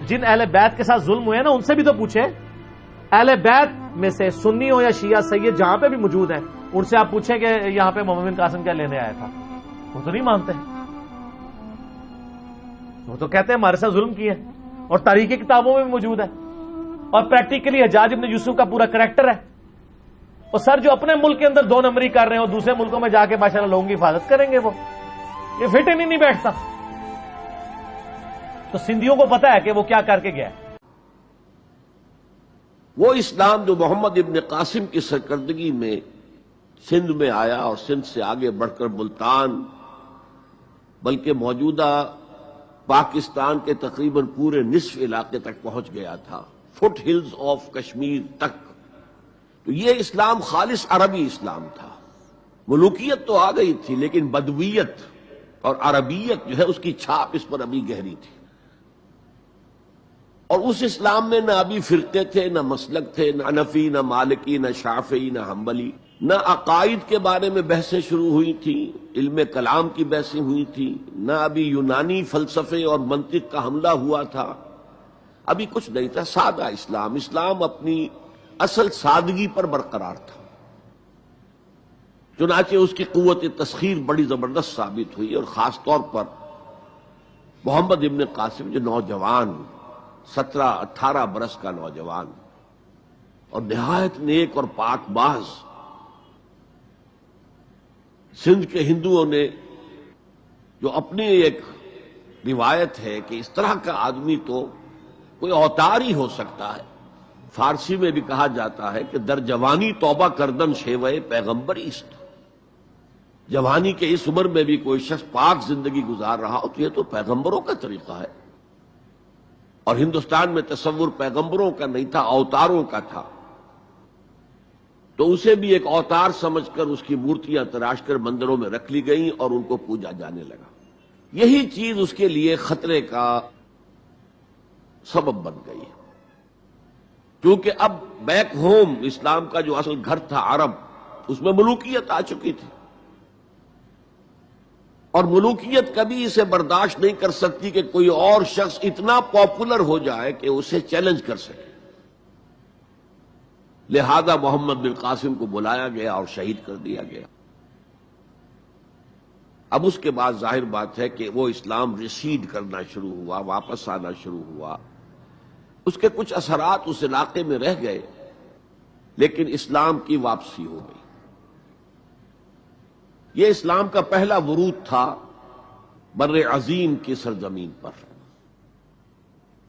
جن اہل بیت کے ساتھ ظلم ہوئے ہیں نا ان سے بھی تو پوچھیں. اہل بیت میں سے سنی ہو یا شیعہ سید جہاں پہ بھی موجود ہیں ان سے آپ پوچھیں کہ یہاں پہ محمد بن قاسم کیا لینے آیا تھا. وہ تو نہیں مانتے, وہ تو کہتے ہیں ہمارے ساتھ ظلم کیے, اور تاریخی کتابوں میں بھی موجود ہے, اور پریکٹیکلی حجاج ابن یوسف کا پورا کریکٹر ہے. اور سر جو اپنے ملک کے اندر 2 نمبری کر رہے ہیں اور دوسرے ملکوں میں جا کے ماشاءاللہ لوگوں کی حفاظت کریں گے, وہ یہ فٹ ہی نہیں بیٹھتا. تو سندھیوں کو پتا ہے کہ وہ کیا کر کے گیا ہے. وہ اسلام جو محمد ابن قاسم کی سرکردگی میں سندھ میں آیا اور سندھ سے آگے بڑھ کر ملتان بلکہ موجودہ پاکستان کے تقریباً پورے نصف علاقے تک پہنچ گیا تھا, فٹ ہلز آف کشمیر تک, تو یہ اسلام خالص عربی اسلام تھا. ملوکیت تو آ گئی تھی لیکن بدویت اور عربیت جو ہے اس کی چھاپ اس پر ابھی گہری تھی. اور اس اسلام میں نہ ابھی فرقے تھے, نہ مسلک تھے, نہ حنفی, نہ مالکی, نہ شافعی, نہ حنبلی, نہ عقائد کے بارے میں بحثیں شروع ہوئی تھیں, علم کلام کی بحثیں ہوئی تھیں, نہ ابھی یونانی فلسفے اور منطق کا حملہ ہوا تھا, ابھی کچھ نہیں تھا. سادہ اسلام, اسلام اپنی اصل سادگی پر برقرار تھا. چنانچہ اس کی قوت تسخیر بڑی زبردست ثابت ہوئی, اور خاص طور پر محمد ابن قاسم جو نوجوان 17-18 برس کا نوجوان اور نہایت نیک اور پاک باز, سندھ کے ہندوؤں نے جو اپنی ایک روایت ہے کہ اس طرح کا آدمی تو کوئی اوتار ہی ہو سکتا ہے. فارسی میں بھی کہا جاتا ہے کہ در جوانی توبہ کردن شیوے پیغمبر است. جوانی کے اس عمر میں بھی کوئی شخص پاک زندگی گزار رہا ہو تو یہ تو پیغمبروں کا طریقہ ہے. اور ہندوستان میں تصور پیغمبروں کا نہیں تھا, اوتاروں کا تھا. تو اسے بھی ایک اوتار سمجھ کر اس کی مورتیاں تراش کر مندروں میں رکھ لی گئیں اور ان کو پوجا جانے لگا. یہی چیز اس کے لیے خطرے کا سبب بن گئی, کیونکہ اب بیک ہوم اسلام کا جو اصل گھر تھا عرب, اس میں ملوکیت آ چکی تھی, اور ملوکیت کبھی اسے برداشت نہیں کر سکتی کہ کوئی اور شخص اتنا پاپولر ہو جائے کہ اسے چیلنج کر سکے. لہذا محمد بن قاسم کو بلایا گیا اور شہید کر دیا گیا. اب اس کے بعد ظاہر بات ہے کہ وہ اسلام ریسیڈ کرنا شروع ہوا, واپس آنا شروع ہوا. اس کے کچھ اثرات اس علاقے میں رہ گئے, لیکن اسلام کی واپسی ہو گئی. یہ اسلام کا پہلا ورود تھا بر عظیم کی سرزمین پر.